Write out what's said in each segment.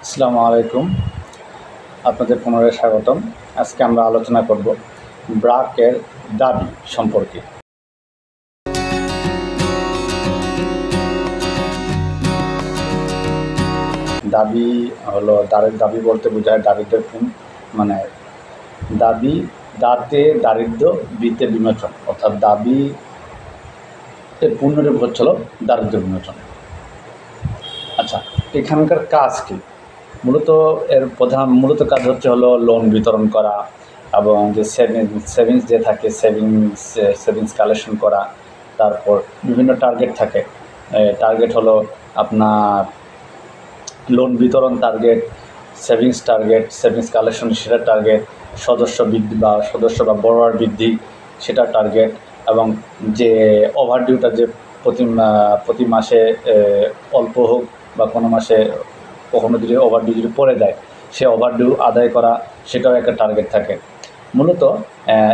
আসসালামু আলাইকুম। আপনাদের পুনরায় স্বাগতম। আজকে আমরা আলোচনা করব ব্র্যাকের দাবি সম্পর্কে। দাবি হলো দাবি বলতে বোঝায় দারিদ্র্যের মানে দাবি দাতে দারিদ্র্য বিতে বিমোচন, অর্থাৎ দাবি এর পূর্ণরূপ হচ্ছিল দারিদ্র্য বিমোচন। আচ্ছা, এখানকার কাজ কি? মূলত কাজ হলো লোন বিতরণ করা এবং যে সেভিংস যে থাকে সেভিংস কালেকশন করা। তারপর বিভিন্ন টার্গেট থাকে। টার্গেট হলো আপনার লোন বিতরণ টার্গেট, সেভিংস কালেকশন সেটা টার্গেট, সদস্য বা বড়োয়ার বৃদ্ধি সেটা টার্গেট, এবং যে ওভারডিউটা যে প্রতি মাসে অল্প হোক বা কোনো মাসে কখনো যদি ওভারডিউ যদি পড়ে যায় সে ওভারডিউ আদায় করা, সেটাও একটা টার্গেট থাকে। মূলত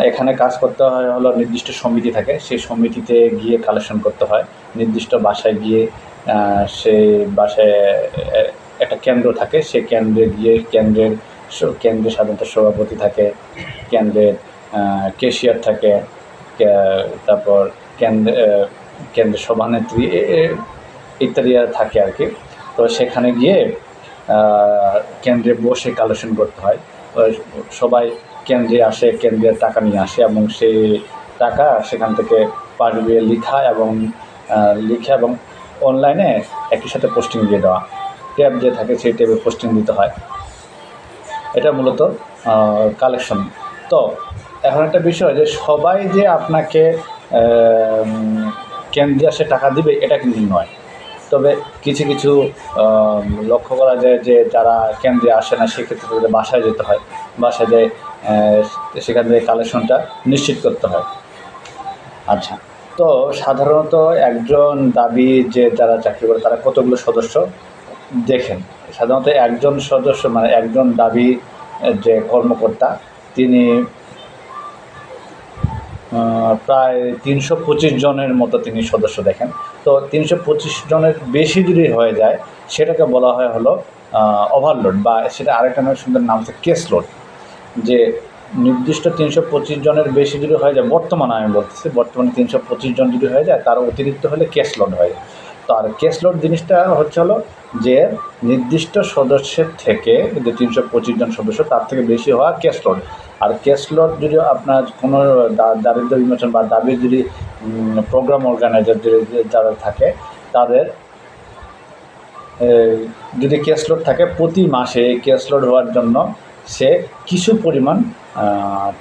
এখানে কাজ করতে হয় হলো নির্দিষ্ট সমিতি থাকে, সেই সমিতিতে গিয়ে কালেকশন করতে হয়। নির্দিষ্ট বাসায় গিয়ে সেই বাসায় একটা কেন্দ্র থাকে, সে কেন্দ্রে গিয়ে কেন্দ্রে সাধারণত সভাপতি থাকে, কেন্দ্রের ক্যাশিয়ার থাকে, তারপর কেন্দ্রের সভানেত্রী ইত্যাদি থাকে আর কি। তো সেখানে গিয়ে কেন্দ্রে বসে কালেকশন করতে হয়। সবাই কেন্দ্রে আসে, কেন্দ্রের টাকা নিয়ে আসে এবং সেই টাকা সেখান থেকে পাঠিয়ে লিখা এবং অনলাইনে একই সাথে পোস্টিং দিয়ে দেওয়া। ট্যাব যে থাকে সেই ট্যাবে পোস্টিং দিতে হয়। এটা মূলত কালেকশন। তো এখন একটা বিষয় যে সবাই যে আপনাকে কেন্দ্রে আসে টাকা দিবে এটা কিন্তু নয়। তবে কিছু কিছু লক্ষ্য করা যায় যে যারা কেন্দ্রে আসে না সেক্ষেত্রে তাদের বাসায় যেতে হয়, বাসায় যেয়ে সেখান থেকে কালেকশনটা নিশ্চিত করতে হয়। আচ্ছা, তো সাধারণত একজন দাবি যে যারা চাকরি করে তারা কতগুলো সদস্য দেখেন। সাধারণত একজন সদস্য মানে একজন দাবি যে কর্মকর্তা তিনি প্রায় ৩২৫ জনের মতো তিনি সদস্য দেখেন। তো ৩২৫ জনের বেশি যদি হয়ে যায় সেটাকে বলা হয় হলো ওভারলোড, বা সেটা আরেকটা সুন্দর নাম হচ্ছে কেস লোড। যে নির্দিষ্ট ৩২৫ জনের বেশি যদি হয়ে যায়, বর্তমানে ৩২৫ জন যদি হয়ে যায় তার অতিরিক্ত হলে কেস লোড হয়। তো আর কেস লোড জিনিসটা হলো যে নির্দিষ্ট সদস্যের থেকে যে ৩২৫ জন সদস্য তার থেকে বেশি হওয়া কেস লোড। আর কেস লোড যদি আপনার কোনো দারিদ্র্য বিমোচন বা দাবির যদি প্রোগ্রাম অর্গানাইজার যারা থাকে তাদের যদি কেস লোড থাকে প্রতি মাসে কেস লোড হওয়ার জন্য সে কিছু পরিমাণ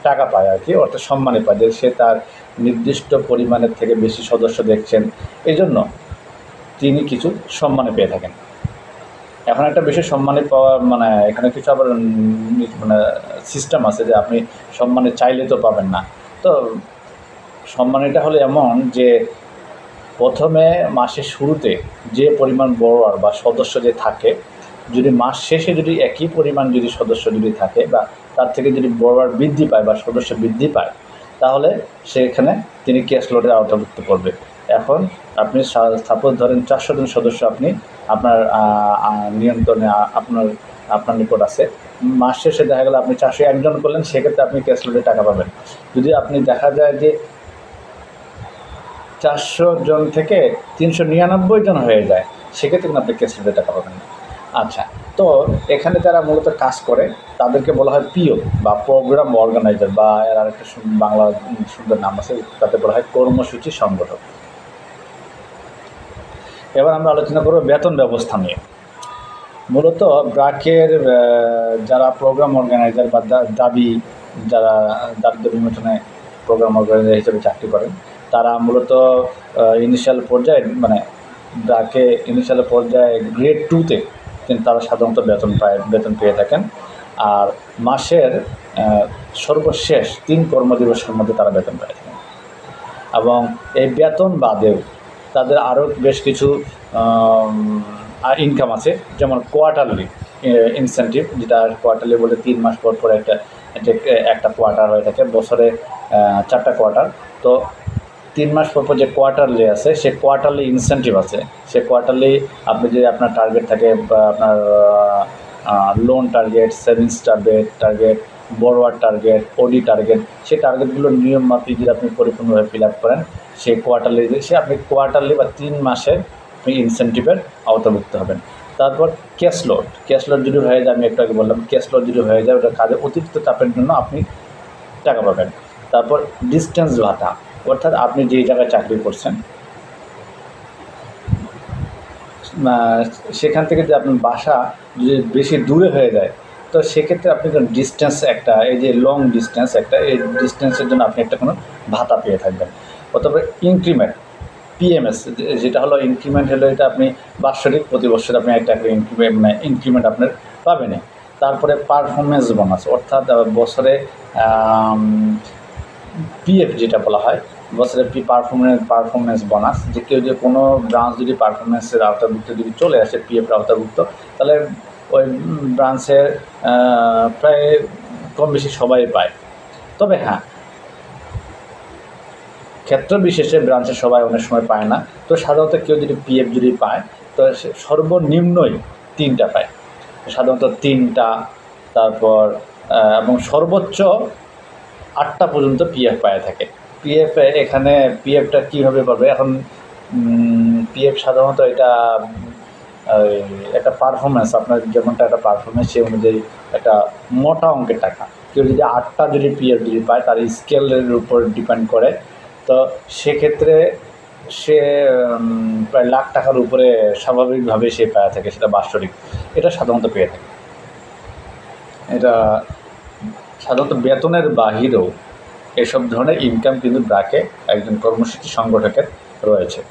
টাকা পায় আর কি, অর্থাৎ সম্মানী পায়, যে সে তার নির্দিষ্ট পরিমাণের থেকে বেশি সদস্য দেখছেন, এই জন্য তিনি কিছু সম্মানে পেয়ে থাকেন। এখন একটা বেশি সম্মানে পাওয়া মানে এখানে কিছু আবার মানে সিস্টেম আছে যে আপনি সম্মানে চাইলে তো পাবেন না। তো সম্মানীটা হলো এমন যে প্রথমে মাসের শুরুতে যে পরিমাণ বড়োয়ার বা সদস্য যে থাকে, যদি মাস শেষে যদি একই পরিমাণ যদি সদস্য যদি থাকে বা তার থেকে যদি বড়োয়ার বৃদ্ধি পায় বা সদস্য বৃদ্ধি পায় তাহলে সেখানে তিনি কেস লোডের আওতাভুক্ত করবে। এখন আপনি সাপোজ ধরেন 400 জন সদস্য আপনি আপনার নিয়ন্ত্রণে আপনার নিকট আছে, মাস শেষে দেখা গেল আপনি 401 জন করলেন, সেক্ষেত্রে আপনি কেস লোডে টাকা পাবেন। যদি আপনি দেখা যায় যে 400 জন থেকে 399 জন হয়ে যায় সেক্ষেত্রে কিন্তু আপনি কেস লোডে টাকা পাবেন না। আচ্ছা, তো এখানে যারা মূলত কাজ করে তাদেরকে বলা হয় পিও বা প্রোগ্রাম অর্গানাইজার, বা এর আরেকটা বাংলা সুন্দর নাম আছে, তাতে বলা হয় কর্মসূচি সংগঠক। এবার আমরা আলোচনা করব বেতন ব্যবস্থা নিয়ে। মূলত ব্র্যাকের যারা প্রোগ্রাম অর্গানাইজার বা দাবি যারা দারিদ্র্য বিমোচনে প্রোগ্রাম অর্গানাইজার হিসেবে চাকরি করেন তারা মূলত ইনিশিয়াল পর্যায়ে মানে ব্র্যাকে ইনিশিয়াল পর্যায়ে গ্রেড 2-তে কিন্তু তারা সাধারণত বেতন পেয়ে থাকেন। আর মাসের সর্বশেষ 3 কর্মদিবসের মধ্যে তারা বেতন পেয়ে থাকেন। এবং এই বেতন বাদেও তাদের আরও বেশ কিছু ইনকাম আছে, যেমন কোয়ার্টারলি ইনসেন্টিভ, যেটা কোয়ার্টারলি বলে 3 মাস পর পর একটা কোয়ার্টার হয়ে থাকে, বছরে 4টা কোয়ার্টার। তো 3 মাস পর যে কোয়ার্টারলি আছে সে কোয়ার্টারলি ইনসেন্টিভ আছে। সে কোয়ার্টারলি আপনি যদি আপনার টার্গেট থাকে বা আপনার loan target, savings target, বড়োয়ার target, ওডি টার্গেট, সেই টার্গেটগুলোর নিয়ম মাফিক যদি আপনি পরিপূর্ণভাবে ফিল আপ করেন, সে আপনি কোয়ার্টারলি বা 3 মাসের আপনি ইনসেন্টিভের আওতাভুক্ত হবেন। তারপর ক্যাশ লোড যদি হয়ে যায়, আমি একটু আগে বললাম ক্যাশ লোড যদি হয়ে যায়, ওটা কাজে অতিরিক্ত চাপের জন্য আপনি টাকা পাবেন। তারপর ডিস্টেন্স ভাতা, অর্থাৎ আপনি যেই জায়গায় চাকরি করছেন সেখান থেকে যদি আপনার বাসা যদি বেশি দূরে হয়ে যায়, তো সেক্ষেত্রে আপনি ডিস্টেন্স একটা, এই যে লং ডিস্টেন্স একটা, এই ডিস্টেন্সের জন্য আপনি একটা কোনো ভাতা পেয়ে থাকবেন। অথবা ইনক্রিমেন্ট, পিএমএস, যেটা হলো ইনক্রিমেন্ট হলো, এটা আপনি বাৎসরিক প্রতি বছর আপনি একটা ইনক্রিমেন্ট আপনার পাবেনই। তারপরে পারফরমেন্স বোনাস, অর্থাৎ বছরে পিএফ যেটা বলা হয়, বছরে পারফরমেন্স বোনাস, যে কেউ যে কোনো ব্রাঞ্চ যদি পারফরমেন্সের আওতাভুক্ত যদি চলে আসে, পিএফের আওতাভুক্ত, তাহলে ওই ব্রাঞ্চের প্রায় কম বেশি সবাই পায়। তবে হ্যাঁ, ক্ষেত্র বিশেষে ব্রাঞ্চের সবাই অনেক সময় পায় না। তো সাধারণত কেউ যদি পিএফ যদি পায়, তো সর্বনিম্নই 3টা পায়, সাধারণত 3টা। তারপর এবং সর্বোচ্চ 8টা পর্যন্ত পিএফ পায় থাকে। পিএফ এখানে পিএফটা কীভাবে পাবে, এখন পিএফ সাধারণত এটা একটা পারফরমেন্স, আপনার যেমনটা একটা পারফরমেন্স, সেই অনুযায়ী একটা মোটা অঙ্কের টাকা। কেউ যদি 8টা যদি পিএফ যদি পায়, তার স্কেলের উপর ডিপেন্ড করে, তো সেক্ষেত্রে সে প্রায় লাখ টাকার উপরে স্বাভাবিকভাবে সে পায় থাকে, সেটা বাৎসরিক, এটা সাধারণত পেয়ে থাকে। এটা সাধারণত বেতনের বাহিরেও এসব ধরনের ইনকাম কিন্তু ব্র্যাকে একজন কর্মসূচি সংগঠকের রয়েছে।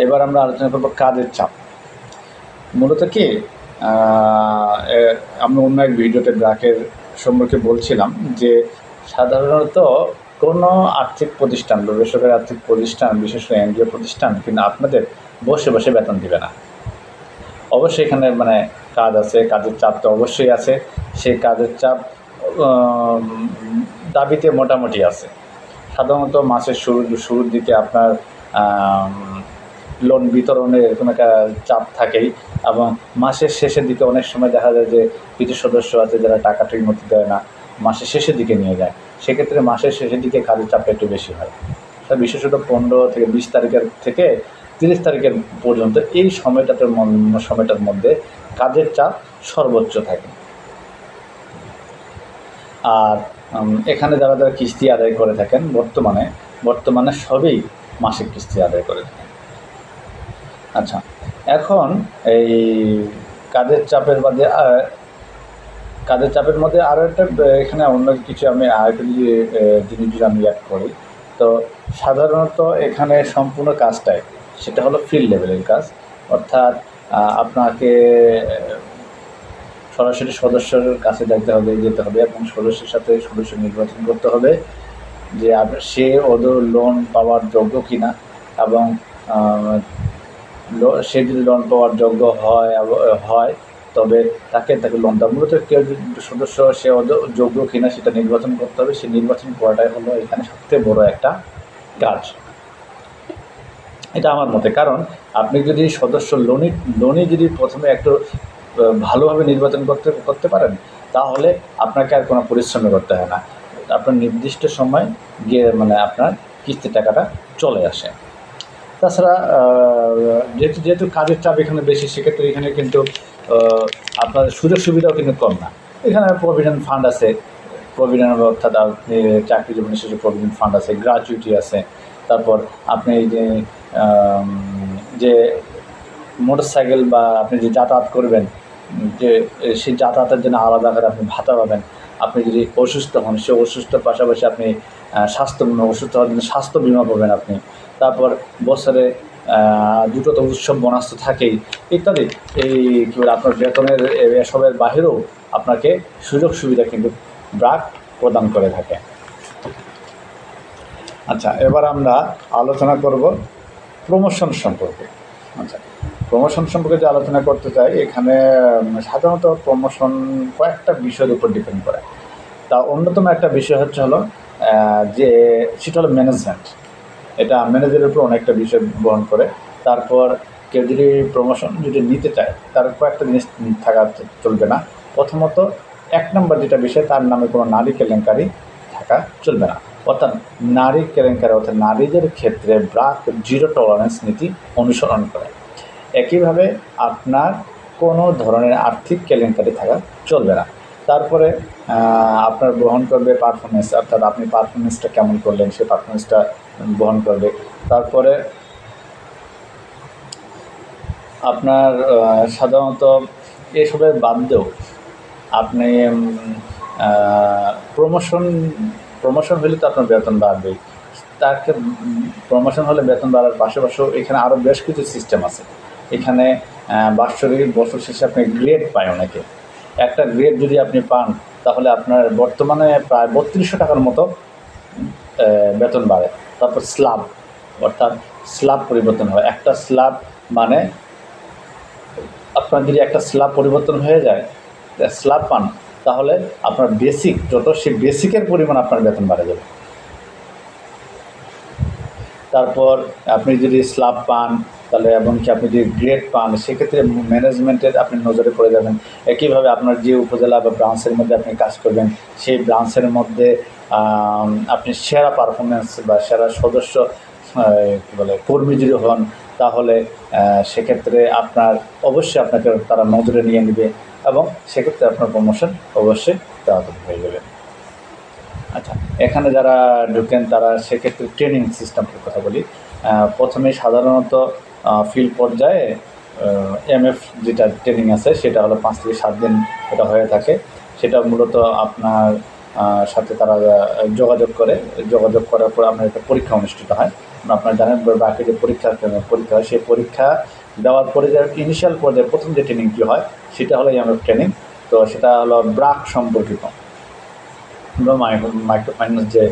এবার আমরা আলোচনা করব কাজের চাপ। মূলত কি, আমি অন্য এক ভিডিওতে ব্র্যাকের সম্পর্কে বলছিলাম যে সাধারণত কোনো আর্থিক প্রতিষ্ঠান, বেসরকারি আর্থিক প্রতিষ্ঠান, বিশেষ করে এনজিও প্রতিষ্ঠান কিন্তু আপনাদের বসে বসে বেতন দিবে না। অবশ্যই এখানে কাজ আছে, কাজের চাপ তো অবশ্যই আছে। সেই কাজের চাপ দাবিতে মোটামুটি আছে। সাধারণত মাসের শুরুর দিকে আপনার লোন বিতরণের কোনো একটা চাপ থাকেই, এবং মাসের শেষের দিকে অনেক সময় দেখা যায় যে কিছু সদস্য আছে যারা টাকা ঠিক মতো দেয় না, মাসের শেষের দিকে নিয়ে যায়। সেক্ষেত্রে মাসের শেষের দিকে কাজের চাপটা একটু বেশি হয়। বিশেষত 15 থেকে 20 তারিখের থেকে 30 তারিখের পর্যন্ত এই সময়টার মধ্যে কাজের চাপ সর্বোচ্চ থাকে। আর এখানে যারা কিস্তি আদায় করে থাকেন, বর্তমানে সবই মাসিক কিস্তি আদায় করে থাকেন। আচ্ছা, এখন এই কাজের চাপের মধ্যে আরও একটা, এখানে অন্য কিছু আমি আরেকটা জিনিস যদি আমি অ্যাড করি, তো সাধারণত এখানে সম্পূর্ণ কাজটাই সেটা হলো ফিল্ড লেভেলের কাজ, অর্থাৎ আপনাকে সরাসরি সদস্যের কাছে যেতে হবে এবং সদস্যের সাথে সদস্য নির্বাচন করতে হবে যে সে ওদের লোন পাওয়ার যোগ্য কিনা, এবং সে যদি লোন পাওয়ার যোগ্য হয় তবে তাকে লোন দেওয়া। মূলত কেউ সদস্য সে যোগ্য কিনা সেটা নির্বাচন করতে হবে। সে নির্বাচন করাটাই হলো এখানে সবথেকে বড় একটা কাজ, এটা আমার মতে। কারণ আপনি যদি সদস্য লোনই যদি প্রথমে একটু ভালোভাবে নির্বাচন করতে পারেন, তাহলে আপনাকে আর কোনো পরিশ্রম করতে হয় না। আপনার নির্দিষ্ট সময় গিয়ে আপনার কিস্তির টাকাটা চলে আসে। তাছাড়া যেহেতু কাজের চাপ এখানে বেশি, সেক্ষেত্রে এখানে কিন্তু আপনার সুযোগ সুবিধাও কিন্তু কম না। এখানে প্রভিডেন্ট ফান্ড আছে, অর্থাৎ আপনি চাকরি জীবনের শেষে প্রভিডেন্ট ফান্ড আছে, গ্র্যাচুইটি আছে। তারপর আপনি যে মোটরসাইকেল বা আপনি যে যাতায়াত করবেন, যে সেই যাতায়াতের জন্য আলাদা করে আপনি ভাতা পাবেন। আপনি যদি অসুস্থ হন, সে অসুস্থর পাশাপাশি আপনি অসুস্থ হওয়ার জন্য স্বাস্থ্য বিমা পাবেন আপনি। তারপর বছরে 2টো তো উৎসব বোনাস তো থাকেই, ইত্যাদি। এই কী বলে, আপনার বেতনের এসবের বাহিরেও আপনাকে সুযোগ সুবিধা কিন্তু ব্র্যাক প্রদান করে থাকে। আচ্ছা, এবার আমরা আলোচনা করব প্রমোশন সম্পর্কে। আচ্ছা, প্রমোশন সম্পর্কে যে আলোচনা করতে চাই, এখানে সাধারণত প্রমোশন কয়েকটা বিষয়ের উপর ডিপেন্ড করে। তা অন্যতম একটা বিষয় হলো যে সেটা হলো ম্যানেজমেন্ট। এটা ম্যানেজারের উপর অনেকটা বিষয় বহন করে। তারপর কেউ যদি প্রমোশন যদি নিতে চায় তার কয়েকটা জিনিস থাকা চলবে না। প্রথমত ১ নম্বর যেটা বিষয়, তার নামে কোনো নারী কেলেঙ্কারি থাকা চলবে না। অর্থাৎ নারী কেলেঙ্কারি অর্থাৎ নারীদের ক্ষেত্রে ব্র্যাক জিরো টলারেন্স নীতি অনুসরণ করে। একইভাবে আপনার কোনো ধরনের আর্থিক কেলেঙ্কারি থাকা চলবে না। তারপরে আপনার গ্রহণ করবে পারফরমেন্স, অর্থাৎ আপনি পারফরমেন্সটা কেমন করলেন সেই পারফরমেন্সটা গ্রহণ করবে। তারপরে আপনার সাধারণত এসবের বাদেও আপনি প্রমোশন হলে তো আপনার বেতন বাড়বেই। তাকে প্রমোশন হলে বেতন বাড়ার পাশাপাশিও এখানে আরও বেশ কিছু সিস্টেম আছে। এখানে বাৎসরিক বছর শেষে আপনি গ্রেড পায় অনেকে। একটা গ্রেড যদি আপনি পান তাহলে আপনার বর্তমানে প্রায় ৩২০০ টাকার মতো বেতন বাড়ে। তারপর স্ল্যাব, অর্থাৎ স্ল্যাব পরিবর্তন হয়। একটা স্ল্যাব মানে আপনার যদি একটা স্ল্যাব পরিবর্তন হয়ে যায়, স্ল্যাব পান, তাহলে আপনার বেসিক যত সেই বেসিকের পরিমাণ আপনার বেতন বাড়ে যাবে। তারপর আপনি যদি স্ল্যাব পান তাহলে এমনকি আপনি যদি গ্রেড পান, সেক্ষেত্রে ম্যানেজমেন্টের আপনি নজরে পড়ে যাবেন। একইভাবে আপনার যে উপজেলা বা ব্রাঞ্চের মধ্যে আপনি কাজ করবেন, সেই ব্রাঞ্চের মধ্যে আপনি সেরা পারফরমেন্স বা সেরা সদস্য কী বলে কর্মী যদি হন, তাহলে সেক্ষেত্রে আপনার অবশ্যই আপনাকে তারা নজরে নিয়ে নেবে এবং সেক্ষেত্রে আপনার প্রমোশন অবশ্যই তাড়াতাড়ি হয়ে যাবে। আচ্ছা, এখানে যারা ঢুকেন তারা সেক্ষেত্রে ট্রেনিং সিস্টেমের কথা বলি। প্রথমে সাধারণত ফিল্ড পর্যায়ে এমএফ যেটা ট্রেনিং আছে সেটা হলো ৫ থেকে ৭ দিন এটা হয়ে থাকে। সেটা মূলত আপনার সাথে তারা যোগাযোগ করার পর আপনার একটা পরীক্ষা অনুষ্ঠিত হয়। আপনারা জানেন বাকি যে পরীক্ষা হয়, সেই পরীক্ষা দেওয়ার পরে যে ইনিশিয়াল পর্যায়ে প্রথম যে ট্রেনিংটি হয় সেটা হলো এমএফ ট্রেনিং। তো সেটা হলো ব্র্যাক সম্পর্কিত মাইক্রো ফাইন্যান্স যে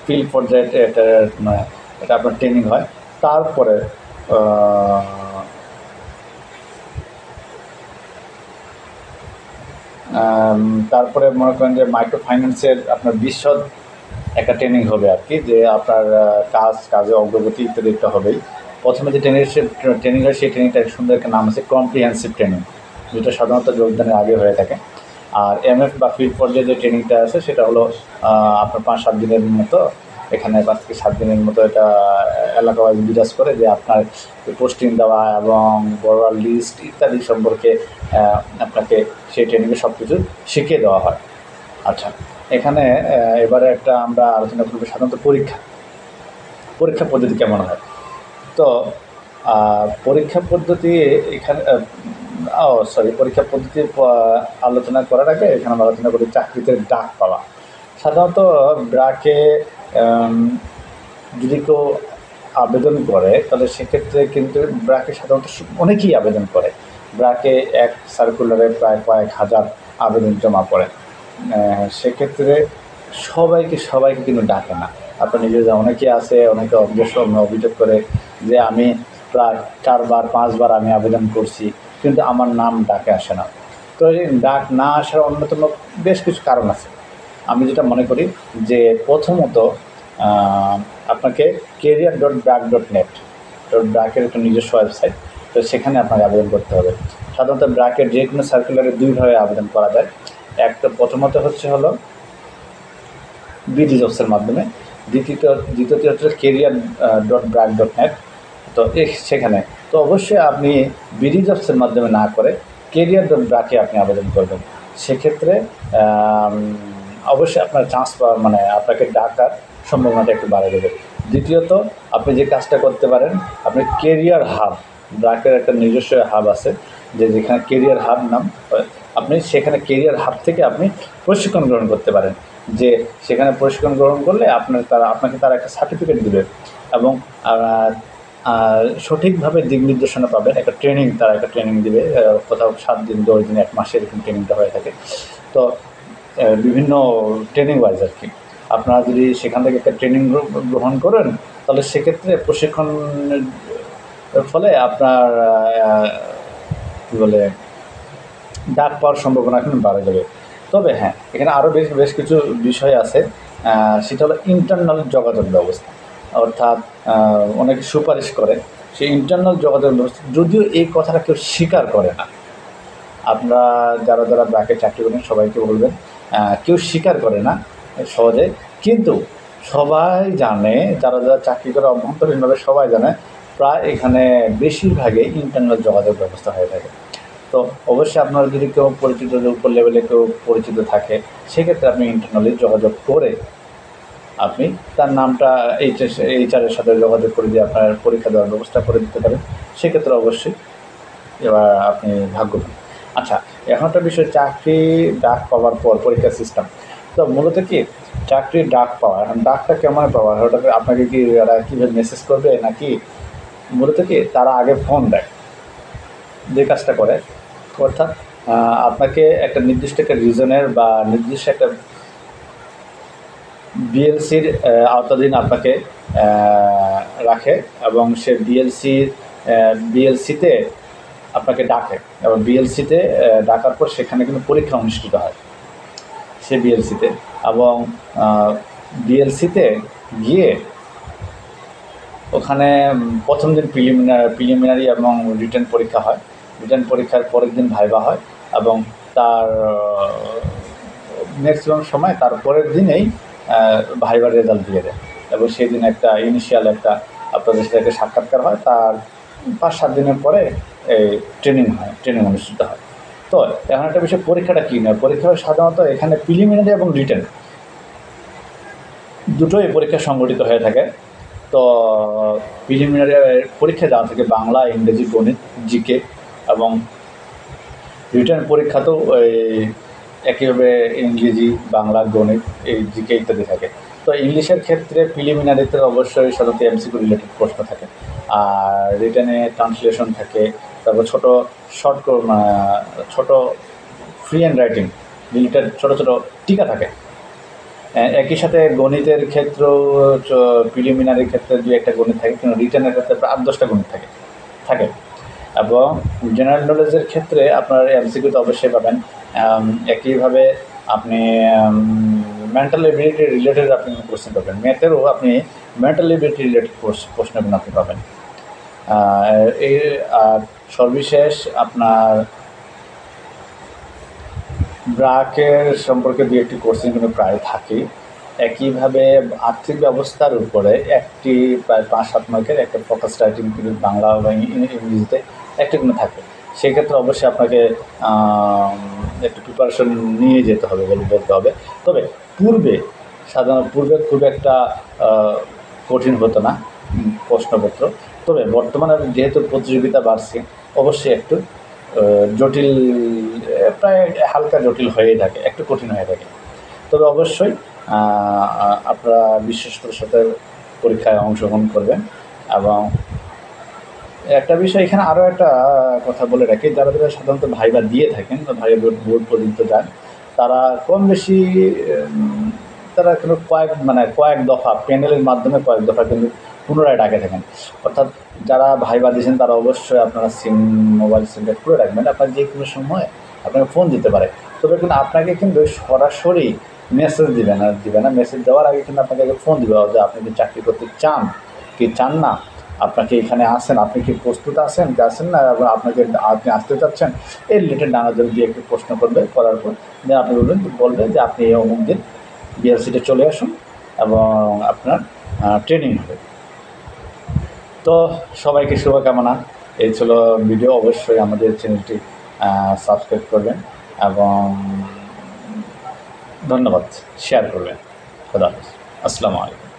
ফিল্ড পর্যায়ে এটা আপনার ট্রেনিং হয়। তারপরে মনে করেন যে মাইক্রো ফাইন্যান্সের আপনার বিশদ একটা ট্রেনিং হবে আর কি, যে আপনার কাজে অগ্রগতি ইত্যাদি একটা হবেই। প্রথমে যে ট্রেনিং হয় সেই ট্রেনিংটা সুন্দর একটা নাম আছে কম্প্রিহেন্সিভ ট্রেনিং, যেটা সাধারণত যোগদানের আগে হয়ে থাকে। আর এমএফ বা ফিল্ড পর্যায়ে যে ট্রেনিংটা আছে সেটা হলো আপনার ৫-৭ দিনের মতো, এখানে ৫ থেকে ৭ দিনের মতো এটা এলাকা ওয়াইজ বিরাজ করে, যে আপনার পোস্টিং দেওয়া এবং বড়োয়ার লিস্ট ইত্যাদি সম্পর্কে আপনাকে সেই ট্রেনিংয়ে সব কিছু শিখিয়ে দেওয়া হয়। আচ্ছা, এখানে এবারে একটা আমরা আলোচনা করব সাধারণত পরীক্ষা পদ্ধতি কেমন হয়। তো পরীক্ষা পদ্ধতি এখানে পরীক্ষা পদ্ধতির আলোচনা করার আগে এখানে আমরা আলোচনা করি চাকরিতে ডাক পাওয়া। সাধারণত ব্র্যাকে যদি কেউ আবেদন করে তাহলে সেক্ষেত্রে কিন্তু ব্র্যাকে সাধারণত অনেকেই আবেদন করে। ব্র্যাকে এক সার্কুলারে প্রায় কয়েক হাজার আবেদন জমা পড়ে। সেক্ষেত্রে সবাইকে কিন্তু ডাকে না। আপনার নিজেরা অনেকে আছে, অনেকে অভিযোগ করে যে আমি প্রায় 4-5 বার আমি আবেদন করছি কিন্তু আমার নাম ডাকে আসে না। তো এই ডাক না আসার অন্যতম বেশ কিছু কারণ আছে। আমি যেটা মনে করি যে প্রথমত আপনাকে career.brac.net ব্র্যাকের একটা নিজস্ব ওয়েবসাইট, তো সেখানে আপনাকে আবেদন করতে হবে। সাধারণত ব্র্যাকের যে কোনো সার্কুলারে 2 ভাবে আবেদন করা যায়। একটা প্রথমত হলো বিডি জবসের মাধ্যমে, দ্বিতীয়টি হচ্ছে career.brac.net। তো সেখানে তো অবশ্যই আপনি বিডি জবসের মাধ্যমে না করে career.brac-এ আপনি আবেদন করবেন। সেক্ষেত্রে অবশ্যই আপনার চান্স পাওয়া মানে আপনাকে ডাকার সম্ভাবনাটা একটু বাড়ে যাবে। দ্বিতীয়ত আপনি যে কাজটা করতে পারেন, আপনি কেরিয়ার হাব, ব্র্যাকের একটা নিজস্ব হাব আছে যেখানে কেরিয়ার হাব নাম, আপনি সেখানে কেরিয়ার হাব থেকে আপনি প্রশিক্ষণ গ্রহণ করতে পারেন। যে সেখানে প্রশিক্ষণ গ্রহণ করলে আপনাকে তারা একটা সার্টিফিকেট দেবে এবং সঠিকভাবে দিক নির্দেশনা পাবেন। তারা একটা ট্রেনিং দেবে, কোথাও 7 দিন, 10 দিন, 1 মাসের এরকম ট্রেনিংটা হয়ে থাকে। তো বিভিন্ন ট্রেনিং ওয়াইজ আর কি আপনারা যদি সেখান থেকে একটা ট্রেনিং গ্রহণ করেন তাহলে সেক্ষেত্রে প্রশিক্ষণের ফলে আপনার কী বলে ডাক পাওয়ার সম্ভাবনা এখন বাড়ে যাবে। তবে হ্যাঁ, এখানে আরও বেশ কিছু বিষয় আছে। সেটা হলো ইন্টারনাল যোগাযোগ ব্যবস্থা, অর্থাৎ অনেকে সুপারিশ করে সেই ইন্টারনাল যোগাযোগ ব্যবস্থা, যদিও এই কথাটা কেউ স্বীকার করে না, আপনারা যারা যারা ব্র্যাকে চাকরি করেন সবাইকে বলবেন, কেউ স্বীকার করে না সহজে, কিন্তু সবাই জানে, যারা যারা চাকরি করে অভ্যন্তরীণভাবে সবাই জানে প্রায় এখানে বেশিরভাগই ইন্টারনাল যোগাযোগ ব্যবস্থা হয়ে থাকে। তো অবশ্যই আপনার যদি কেউ পরিচিত, উপর লেভেলে কেউ পরিচিত থাকে, সেক্ষেত্রে আপনি ইন্টারনালি যোগাযোগ করে আপনি তার নামটা এইচআরের সাথে যোগাযোগ করে দিয়ে আপনার পরীক্ষা দেওয়ার ব্যবস্থা করে দিতে পারেন। সেক্ষেত্রে অবশ্যই এবার আপনি ভাগ্যবান। আচ্ছা, এখন একটা বিষয়, চাকরি ডাক পাওয়ার পর পরীক্ষার সিস্টেম। তো মূলত কি চাকরির ডাক পাওয়া, এখন ডাকটা কেমন পাওয়া, ওটাকে আপনাকে কি ওরা কীভাবে মেসেজ করবে, নাকি মূলত কি তারা আগে ফোন দেয়, যে কাজটা করে, অর্থাৎ আপনাকে একটা নির্দিষ্ট একটা রিজনের বা নির্দিষ্ট একটা বিএলসির আওতাধীন আপনাকে রাখে, এবং সে বিএলসিতে আপনাকে ডাকে, এবং বিএলসিতে ডাকার পর সেখানে কিন্তু পরীক্ষা অনুষ্ঠিত হয় সে বিএলসিতে, এবং বিএলসিতে গিয়ে ওখানে প্রথম দিন প্রিলিমিনারি এবং রিটেন পরীক্ষা হয়। রিটেন পরীক্ষার পরের দিন ভাইভা হয়, এবং তার ম্যাক্সিমাম সময় তার পরের দিনেই ভাইবার রেজাল্ট দিয়ে দেয়, এবং সেই দিন একটা ইনিশিয়াল একটা আপনাদের সাথে একটা সাক্ষাৎকার হয়, তার 5-7 দিনের পরে এই ট্রেনিং অনুষ্ঠিত হয়। তো এখন একটা বিষয়, পরীক্ষাটা কী নয়, পরীক্ষা সাধারণত এখানে প্রিলিমিনারি এবং রিটেন দুটোই পরীক্ষা সংগঠিত হয়ে থাকে। তো প্রিলিমিনারি পরীক্ষা দেওয়া থাকে বাংলা, ইংরেজি, গণিত, জিকে, এবং রিটেন পরীক্ষাতেও একইভাবে ইংরেজি, বাংলা, গণিত, এই জিকে ইত্যাদি থাকে। তো ইংলিশের ক্ষেত্রে প্রিলিমিনারিতে অবশ্যই সাধারণত এমসিকিউ রিলেটেড প্রশ্ন থাকে, আর রিটেনে ট্রান্সলেশন থাকে, তারপর ছোট ফ্রি হ্যান্ড রাইটিং রিলেটেড ছোটো ছোটো টিকা থাকে। একই সাথে গণিতের ক্ষেত্রেও প্রিলিমিনারির ক্ষেত্রে 2-1টা গণিত থাকে, কিন্তু রিটেনের ক্ষেত্রে প্রায় 8-10টা গণিত থাকে। এবং জেনারেল নলেজের ক্ষেত্রে আপনার এমসিকিউ তো অবশ্যই পাবেন। একইভাবে আপনি মেন্টাল এবিলিটি রিলেটেড আপনি কোশ্চেন পাবেন, ম্যাথেরও আপনি মেন্টাল এবিলিটি রিলেটেড প্রশ্ন আপনি পাবেন। আর সর্বশেষ আপনার ব্র্যাকের সম্পর্কে 2-1টি কোশ্চেন কিন্তু প্রায় থাকে। একইভাবে আর্থিক ব্যবস্থার উপরে একটি প্রায় 5-7 মার্কের একটা ফোকাস রাইটিং কিন্তু বাংলা বা ইংরেজিতে একটা কিন্তু থাকে। সেক্ষেত্রে অবশ্যই আপনাকে একটু প্রিপারেশন নিয়ে যেতে হবে বলতে হবে। তবে সাধারণত পূর্বে খুব একটা কঠিন হতো না প্রশ্নপত্র, তবে বর্তমানে যেহেতু প্রতিযোগিতা বাড়ছে, অবশ্যই একটু জটিল, প্রায় হালকা জটিল হয়েই থাকে, একটু কঠিন হয়ে থাকে। তবে অবশ্যই আপনারা বিশ্বস্ততার সাথে পরীক্ষায় অংশগ্রহণ করবেন। এবং একটা বিষয় এখানে আরও একটা কথা বলে রাখি, যারা সাধারণত ভাইবা দিয়ে থাকেন বা ভাইবা বোর্ড পর্যন্ত যান, তারা কম বেশি তারা কিন্তু কয়েক দফা প্যানেলের মাধ্যমে কয়েক দফা কিন্তু পুনরায় ডাকে থাকেন। অর্থাৎ যারা ভাইবা দিয়েছেন তারা অবশ্যই আপনারা মোবাইল সিমটা খুলে রাখবেন, আপনার যে কোনো সময় আপনাকে ফোন দিতে পারে। তবে কিন্তু আপনাকে কিন্তু সরাসরি মেসেজ দিবে না, মেসেজ দেওয়ার আগে কিন্তু আপনাকে ফোন দিবে যে আপনি কি চাকরি করতে চান কি চান না, আপনাকে এখানে আসেন, আপনি কি প্রস্তুত আছেন কি আসেন না, এবং আপনি আসতে চাচ্ছেন, এই রিলেটেড নানা দিয়ে একটু প্রশ্ন করার পর আপনি বলবেন যে আপনি এই অমুক দিন বিএলসিতে চলে আসুন এবং আপনার ট্রেনিং হবে। তো সবাইকে শুভকামনা। এই ছিল ভিডিও। অবশ্যই আমাদের চ্যানেলটি সাবস্ক্রাইব করবেন এবং ধন্যবাদ, শেয়ার করবেন। খোদা হাফেজ, আসসালামু আলাইকুম।